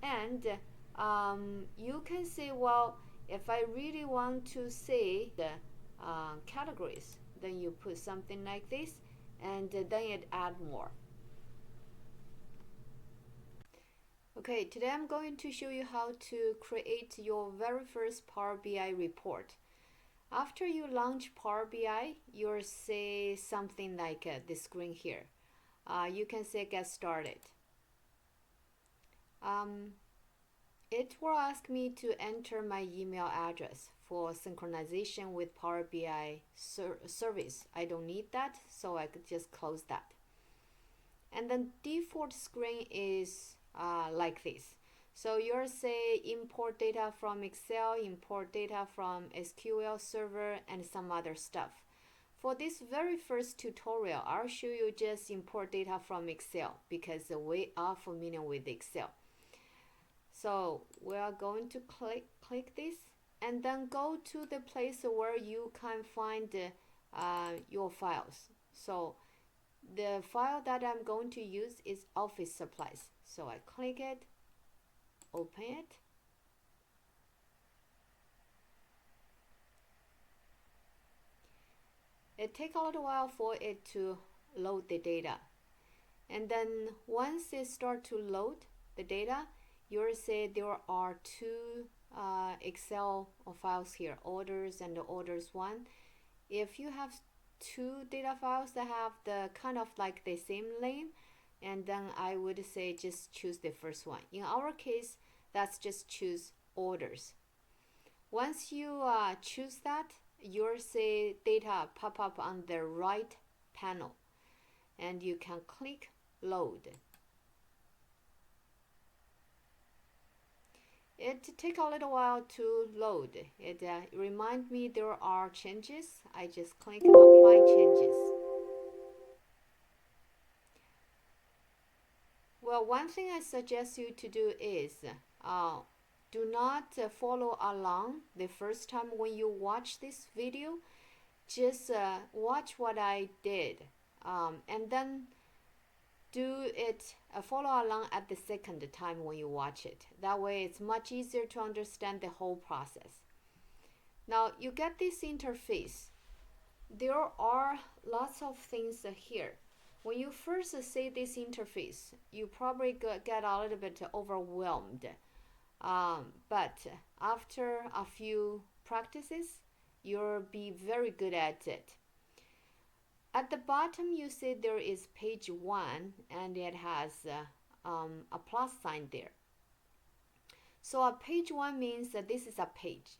And you can say, well, if I really want to see the categories, then you put something like this, and then it add more. Okay, today I'm going to show you how to create your very first Power BI report. After you launch Power BI, you'll see something like this screen here. You can say get started. It will ask me to enter my email address for synchronization with Power BI service. I don't need that, so I could just close that. And then default screen is like this. So you'll say import data from Excel, import data from SQL Server, and some other stuff. For this very first tutorial, I'll show you just import data from Excel because we are familiar with Excel. So we are going to click this and then go to the place where you can find your files. So the file that I'm going to use is office supplies. So I click it, open it. It takes a little while for it to load the data. And then once it starts to load the data, you'll see there are two Excel files here, orders and orders one. If you have two data files that have the kind of like the same name, and then I would say just choose the first one. In our case, that's just choose orders. Once you choose that, you'll see data pop up on the right panel, and you can click load. It takes a little while to load. It reminds me there are changes. I just click apply changes. Well, one thing I suggest you to do is do not follow along the first time when you watch this video. Just watch what I did, and then do it follow along at the second time when you watch it. That way it's much easier to understand the whole process. Now you get this interface. There are lots of things here. When you first see this interface, you probably get a little bit overwhelmed. But after a few practices, you'll be very good at it. At the bottom, you see there is page 1, and it has a plus sign there. So a page 1 means that this is a page.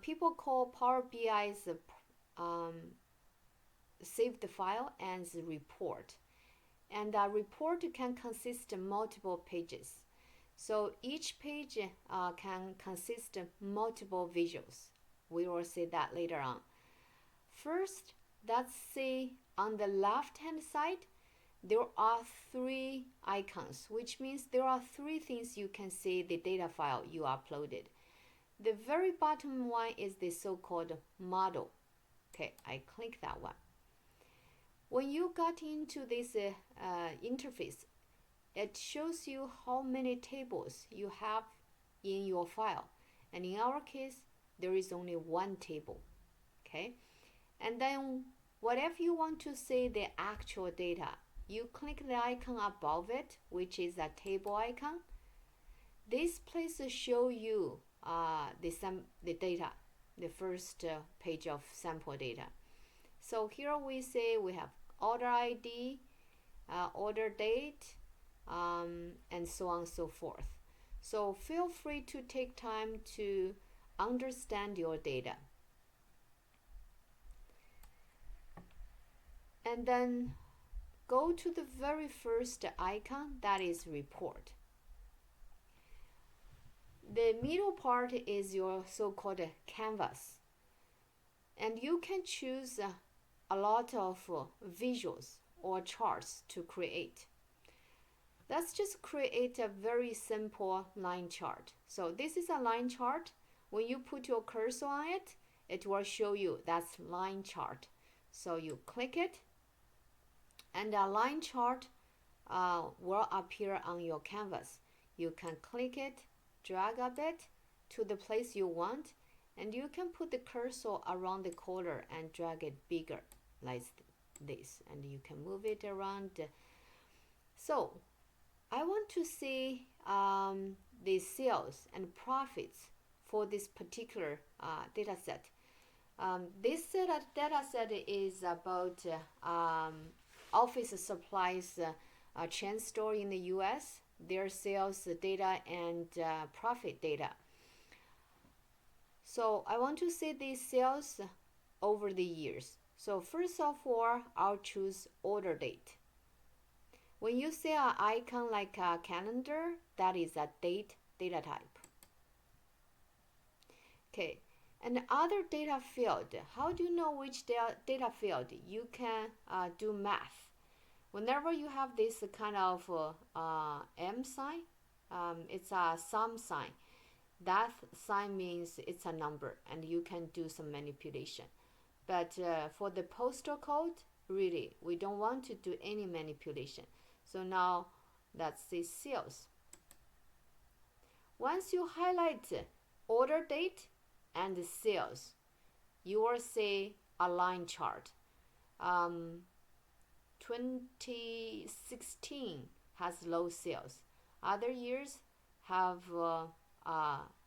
People call Power BI's saved file as report. And a report can consist of multiple pages. So each page can consist of multiple visuals. We will see that later on. First, let's see on the left hand side, there are 3 icons, which means there are 3 things you can see the data file you uploaded. The very bottom one is the so-called model. Okay, I click that one. When you got into this interface, it shows you how many tables you have in your file. And in our case, there is only 1 table. Okay, and then whatever you want to see the actual data, you click the icon above it, which is a table icon. This place show you the data, the first page of sample data. So here we say we have order ID, order date, and so on and so forth. So feel free to take time to understand your data. And then go to the very first icon, that is report. The middle part is your so-called canvas. And you can choose a lot of visuals or charts to create. Let's just create a very simple line chart. So this is a line chart. When you put your cursor on it, it will show you that's line chart. So you click it, and a line chart will appear on your canvas. You can click it, drag a bit to the place you want, and you can put the cursor around the corner and drag it bigger like this, and you can move it around. So I want to see the sales and profits for this particular data set. This data set is about office supplies Chen store in the US, their sales data and profit data. So I want to see the sales over the years. So first of all, I'll choose order date. When you see an icon like a calendar, that is a date data type. Okay, and other data field, how do you know which data field? You can do math. Whenever you have this kind of M sign, it's a sum sign. That sign means it's a number and you can do some manipulation. But for the postal code, really, we don't want to do any manipulation. So now that's the sales. Once you highlight order date and sales, you will see a line chart. 2016 has low sales. Other years have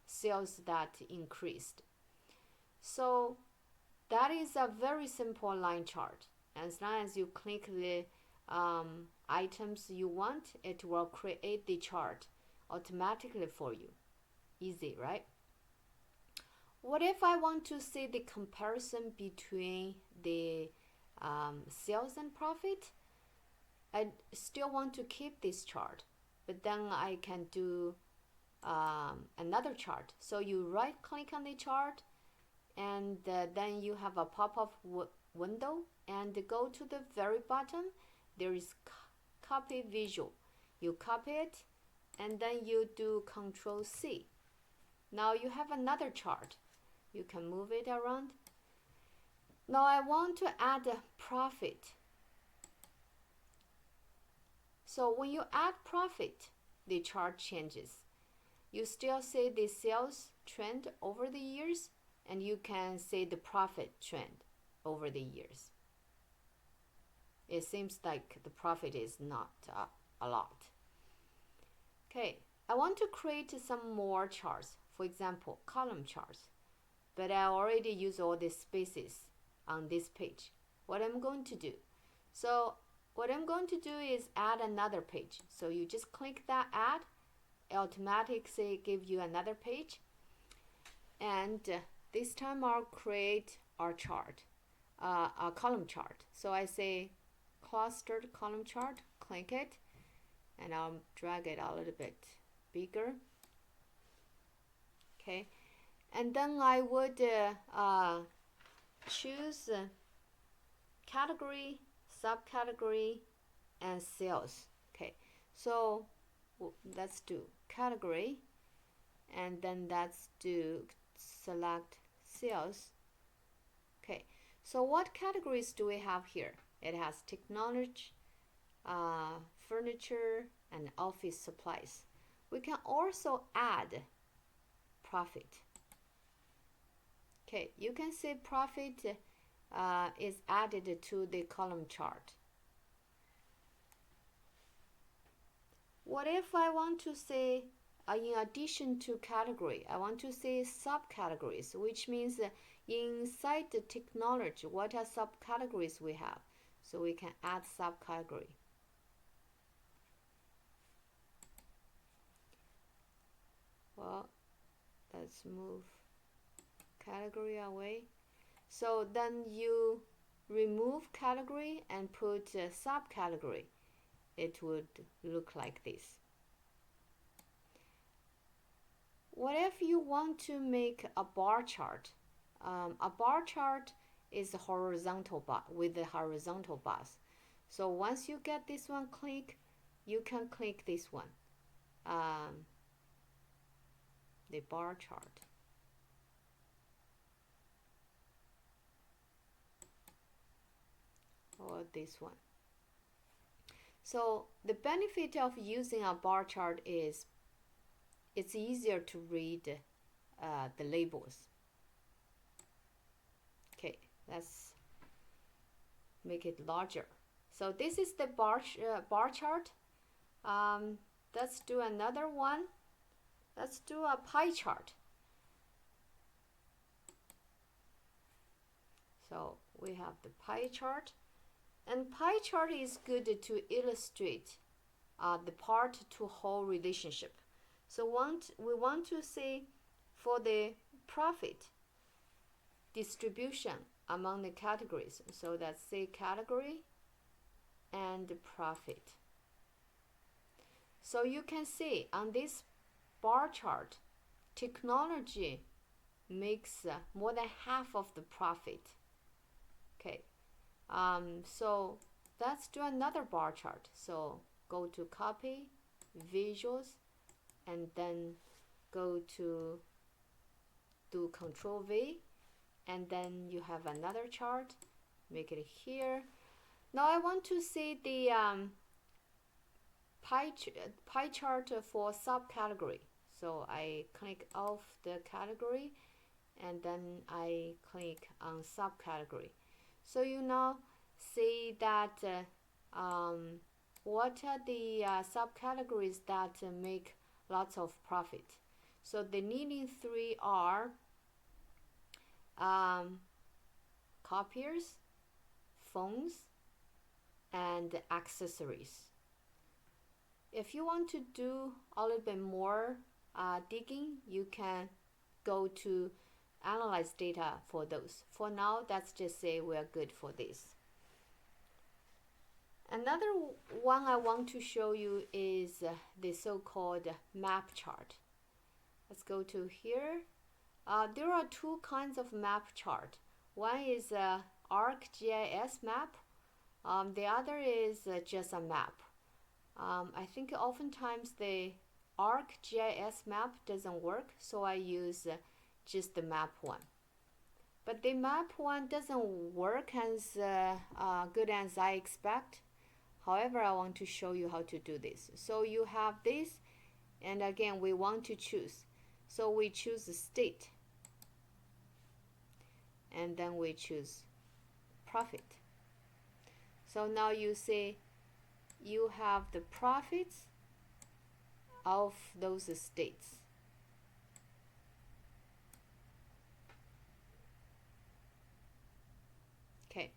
sales that increased. So that is a very simple line chart. As long as you click the items you want, it will create the chart automatically for you. Easy, right? What if I want to see the comparison between the sales and profit? I still want to keep this chart, but then I can do another chart. So you right click on the chart, and then you have a pop-up window, and go to the very bottom. There is copy visual. You copy it, and then you do Control C. Now you have another chart. You can move it around. Now I want to add a profit. So when you add profit, the chart changes. You still see the sales trend over the years, and you can see the profit trend over the years. It seems like the profit is not a lot. Okay, I want to create some more charts. For example, column charts. But I already use all the spaces on this page. What I'm going to do? So what I'm going to do is add another page. So you just click that add, it automatically give you another page. And this time I'll create our chart, a column chart. So I say clustered column chart, click it, and I'll drag it a little bit bigger. Okay, and then I would choose category, subcategory, and sales. Okay, so let's do category, and then let's do select sales. Okay, so what categories do we have here? It has technology, furniture, and office supplies. We can also add profit. Okay, you can see profit is added to the column chart. What if I want to say, in addition to category, I want to say subcategories, which means inside the technology, what are subcategories we have? So we can add subcategory. Well, let's move category away. So then you remove category and put subcategory. It would look like this. What if you want to make a bar chart? A bar chart is a horizontal bar with the horizontal bars. So once you get this one click, you can click this one, the bar chart. Or this one. So the benefit of using a bar chart is it's easier to read the labels. Okay, let's make it larger. So this is the bar chart. Let's do another one. Let's do a pie chart. So we have the pie chart, and pie chart is good to illustrate the part to whole relationship. So we want to see for the profit distribution among the categories. So let's say category and profit. So you can see on this bar chart, technology makes more than half of the profit. Okay, so let's do another bar chart. So go to copy, visuals, and then go to do Control V, and then you have another chart. Make it here. Now I want to see the pie chart for subcategory. So I click off the category, and then I click on subcategory. So you now see that what are the subcategories that make lots of profit. So the leading three are copiers, phones, and accessories. If you want to do a little bit more digging, you can go to analyze data for those. For now, let's just say we are good for this. Another one I want to show you is the so-called map chart. Let's go to here. There are two kinds of map chart. One is ArcGIS map. The other is just a map. I think oftentimes the ArcGIS map doesn't work, so I use just the map one. But the map one doesn't work as good as I expect. However, I want to show you how to do this. So you have this, and again, we want to choose. So we choose the state, and then we choose profit. So now you see you have the profits of those states. Okay.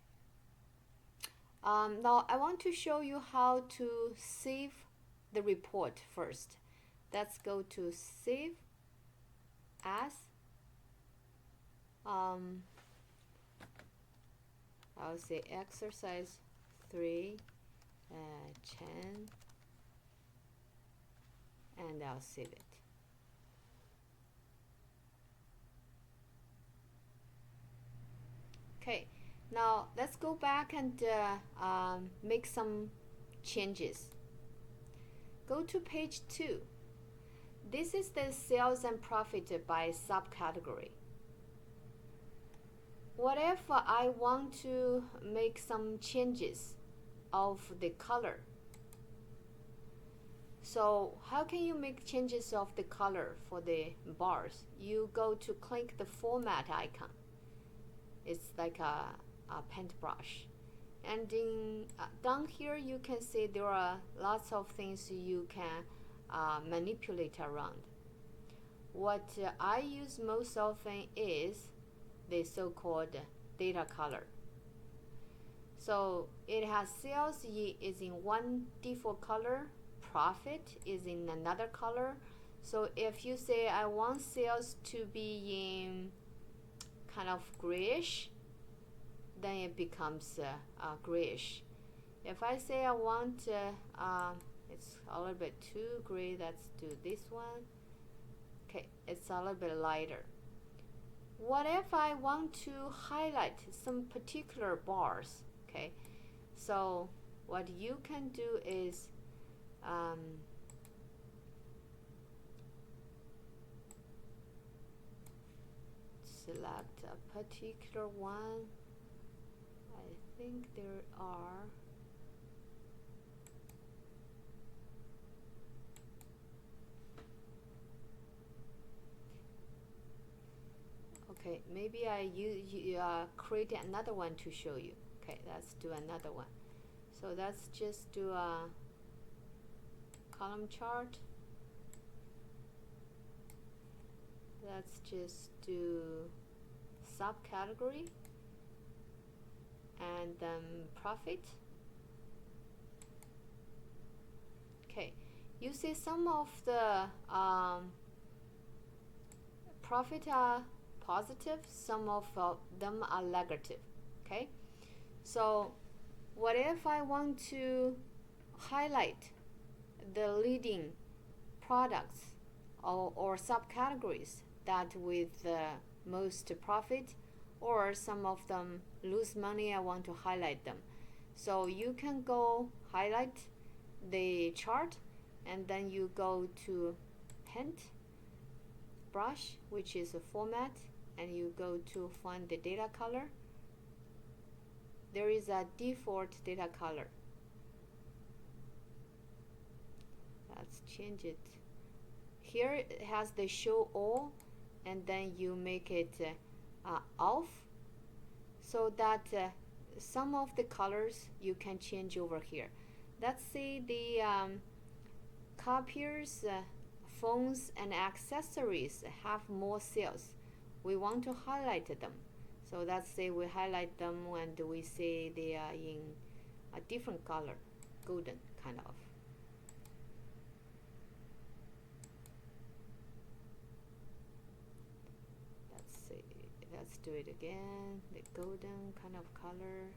Now I want to show you how to save the report first. Let's go to save as. I'll say exercise 3, Chen, and I'll save it. Okay, now let's go back and make some changes. Go to page 2. This is the sales and profit by subcategory. What if I want to make some changes of the color? So how can you make changes of the color for the bars? You go to click the format icon. It's like a paintbrush. And down here you can see there are lots of things you can manipulate around. What I use most often is the so-called data color. So it has sales is in one default color, profit is in another color. So if you say I want sales to be in kind of grayish, then it becomes grayish. If I say I want it's a little bit too gray, let's do this one. Okay, it's a little bit lighter. What if I want to highlight some particular bars? Okay, so what you can do is select a particular one. I think there are Okay, maybe I create another one to show you. Okay, let's do another one. So let's just do a column chart. Let's just do subcategory and then profit. Okay, you see some of the profit are positive, some of them are negative. Okay, so what if I want to highlight the leading products or subcategories that with the most profit, or some of them lose money, I want to highlight them. So you can go highlight the chart, and then you go to paint brush, which is a format, and you go to find the data color. There is a default data color. Let's change it. Here it has the show all, and then you make it off, so that some of the colors you can change over here. Let's say the copiers, phones and accessories have more sales. We want to highlight them. So let's say we highlight them and we say they are in a different color, golden kind of. Let's do it again. The golden kind of color.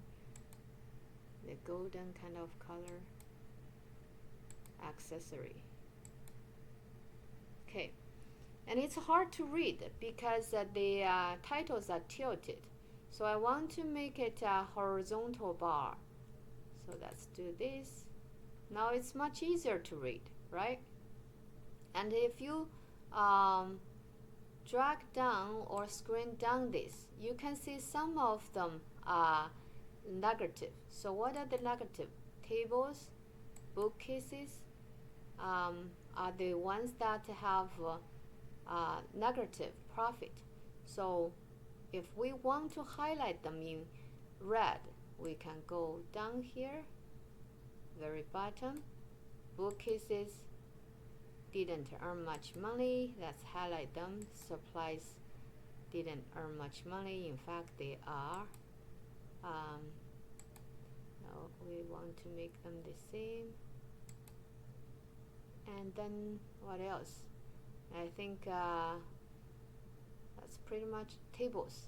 The golden kind of color. Accessory. Okay, and it's hard to read because the titles are tilted. So I want to make it a horizontal bar. So let's do this. Now it's much easier to read, right? And if you drag down or screen down this, you can see some of them are negative. So what are the negative? Tables, bookcases are the ones that have negative profit. So if we want to highlight them in red, we can go down here, very bottom, bookcases didn't earn much money. Let's highlight them. Supplies didn't earn much money. In fact, they are. No, we want to make them the same. And then what else? I think that's pretty much tables.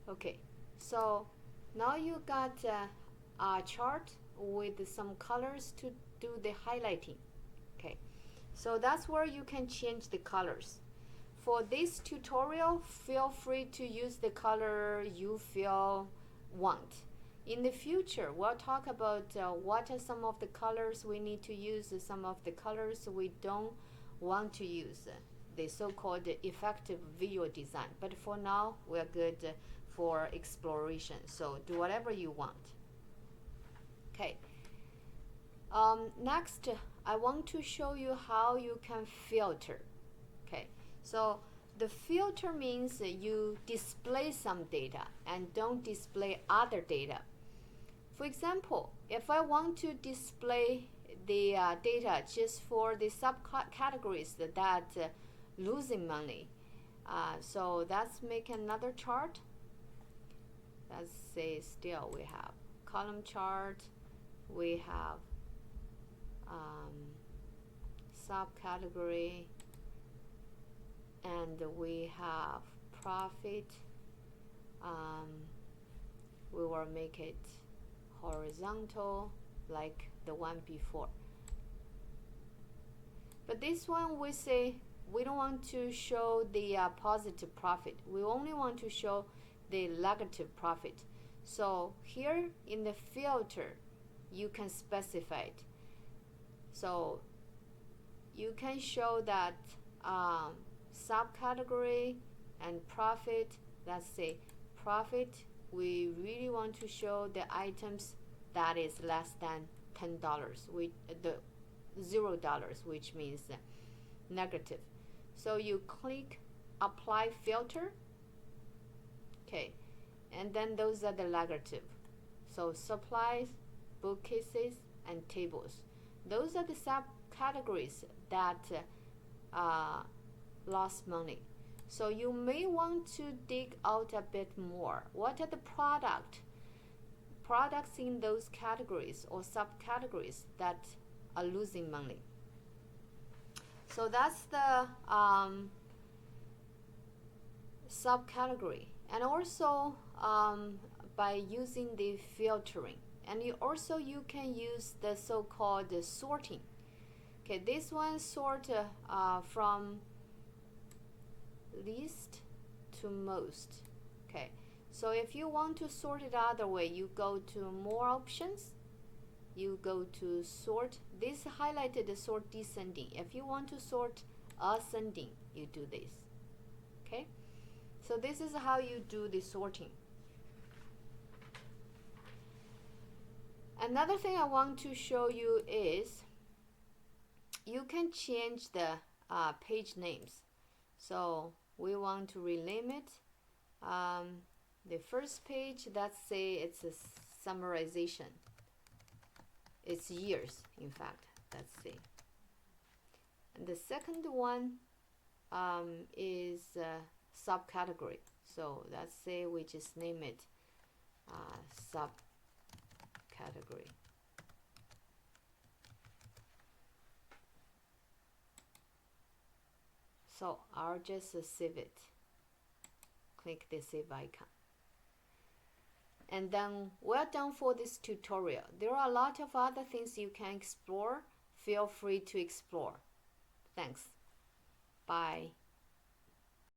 Okay, so now you got a chart with some colors to do the highlighting. Okay, so that's where you can change the colors. For this tutorial, feel free to use the color you feel want. In the future, we'll talk about what are some of the colors we need to use, some of the colors we don't want to use, the so-called effective visual design. But for now, we're good for exploration, so do whatever you want. Okay. Next, I want to show you how you can filter. Okay, so the filter means you display some data and don't display other data. For example, if I want to display the data just for the subcategories that losing money, so let's make another chart. Let's say still we have column chart, we have subcategory, and we have profit. We will make it horizontal like the one before. But this one we say we don't want to show the positive profit. We only want to show the negative profit. So here in the filter, you can specify it. So you can show that subcategory and profit. Let's say profit, we really want to show the items that is less than $10, the $0, which means negative. So you click apply filter. Okay, and then those are the negative. So supplies, bookcases, and tables. Those are the subcategories that lost money. So you may want to dig out a bit more. What are the products in those categories or subcategories that are losing money? So that's the subcategory. And also by using the filtering, and you can use the so-called sorting. Okay, this one sort from least to most. Okay, so if you want to sort it other way, you go to more options, you go to sort. This highlighted the sort descending. If you want to sort ascending, you do this. Okay, so this is how you do the sorting. Another thing I want to show you is you can change the page names. So we want to rename it. The first page, let's say it's a summarization. It's years, in fact. Let's see. And the second one is subcategory. So let's say we just name it subcategory. So I'll just save it. Click the save icon. And then we're done for this tutorial. There are a lot of other things you can explore. Feel free to explore. Thanks. Bye.